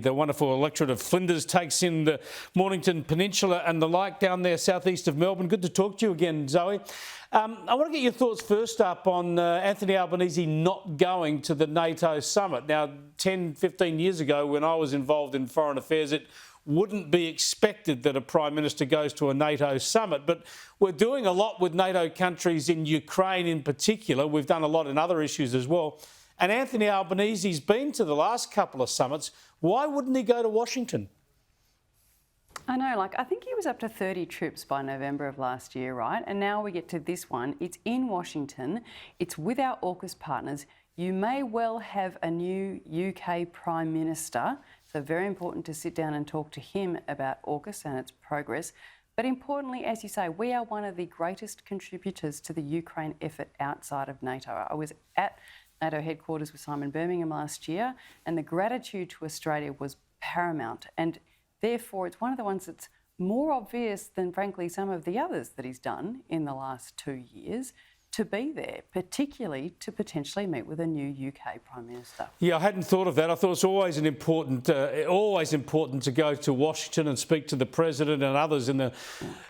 The wonderful electorate of Flinders takes in the Mornington Peninsula and the like down there southeast of Melbourne. Good to talk to you again, Zoe. I want to get your thoughts first up on Anthony Albanese not going to the NATO summit. Now, 10, 15 years ago, when I was involved in foreign affairs, it wouldn't be expected that a Prime Minister goes to a NATO summit. But we're doing a lot with NATO countries in Ukraine in particular. We've done a lot in other issues as well. And Anthony Albanese's been to the last couple of summits. Why wouldn't he go to Washington? I know, I think he was up to 30 trips by November of last year, right? And now we get to this one. It's in Washington. It's with our AUKUS partners. You may well have a new UK Prime Minister. So very important to sit down and talk to him about AUKUS and its progress. But importantly, as you say, we are one of the greatest contributors to the Ukraine effort outside of NATO. I was at NATO headquarters with Simon Birmingham last year, and the gratitude to Australia was paramount. And therefore, it's one of the ones that's more obvious than, frankly, some of the others that he's done in the last 2 years to be there, particularly to potentially meet with a new UK Prime Minister. Yeah, I hadn't thought of that. I thought it's always important to go to Washington and speak to the President and others in the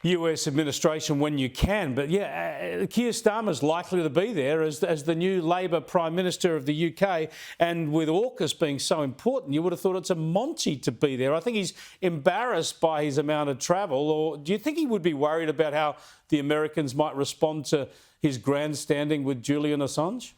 US administration when you can. But yeah, Keir Starmer's likely to be there as the new Labor Prime Minister of the UK. And with AUKUS being so important, you would have thought it's a Monty to be there. I think he's embarrassed by his amount of travel. Or do you think he would be worried about how the Americans might respond to his grandstanding with Julian Assange?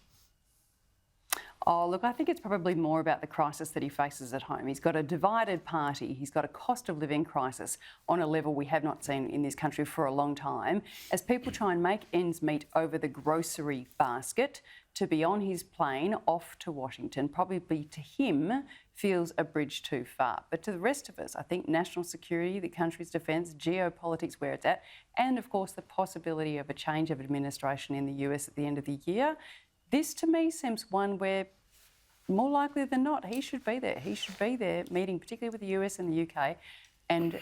Oh, look, I think it's probably more about the crisis that he faces at home. He's got a divided party. He's got a cost of living crisis on a level we have not seen in this country for a long time. As people try and make ends meet over the grocery basket, to be on his plane off to Washington probably to him feels a bridge too far. But to the rest of us, I think national security, the country's defence, geopolitics, where it's at, and of course the possibility of a change of administration in the US at the end of the year, this to me seems one where more likely than not he should be there. He should be there meeting particularly with the US and the UK and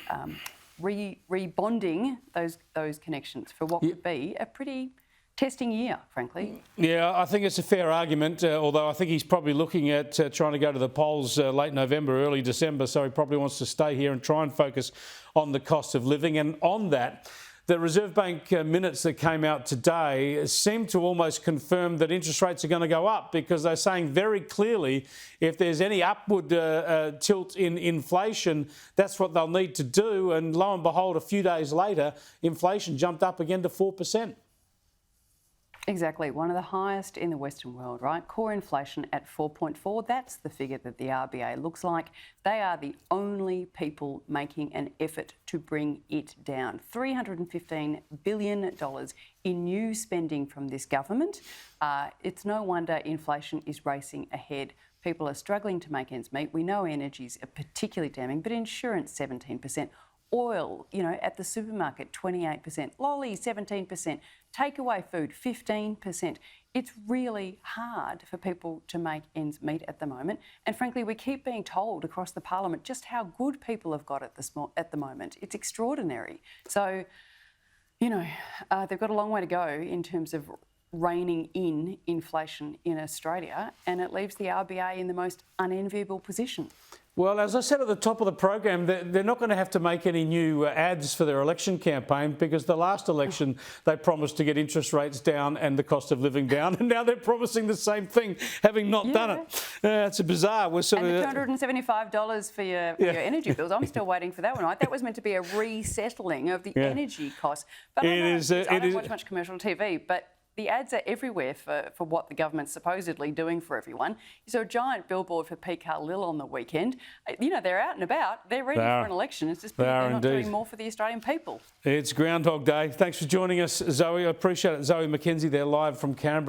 rebonding those connections for what would be a pretty testing year, frankly. Yeah, I think it's a fair argument, although I think he's probably looking at trying to go to the polls late November, early December, so he probably wants to stay here and try and focus on the cost of living. And on that, the Reserve Bank minutes that came out today seem to almost confirm that interest rates are going to go up, because they're saying very clearly if there's any upward tilt in inflation, that's what they'll need to do. And lo and behold, a few days later, inflation jumped up again to 4%. Exactly, one of the highest in the Western world, right? Core inflation at 4.4, that's the figure that the RBA looks like. They are the only people making an effort to bring it down. $315 billion in new spending from this government. It's no wonder inflation is racing ahead. People are struggling to make ends meet. We know energies are particularly damning, but insurance 17%. Oil, at the supermarket, 28%. Lollies, 17%. Takeaway food, 15%. It's really hard for people to make ends meet at the moment. And frankly, we keep being told across the parliament just how good people have got it at the moment. It's extraordinary. So, they've got a long way to go in terms of reining in inflation in Australia, and it leaves the RBA in the most unenviable position. Well, as I said at the top of the program, they're not going to have to make any new ads for their election campaign, because the last election they promised to get interest rates down and the cost of living down, and now they're promising the same thing, having not done it. It's a bizarre. We're sort of $275 for your energy bills. I'm still waiting for that one. Right? That was meant to be a resettling of the energy costs. But I don't watch much commercial TV, but the ads are everywhere for what the government's supposedly doing for everyone. You saw a giant billboard for P. Carlile on the weekend. They're out and about. They're ready for an election. It's just they're not doing more for the Australian people. It's Groundhog Day. Thanks for joining us, Zoe. I appreciate it. Zoe McKenzie there live from Canberra.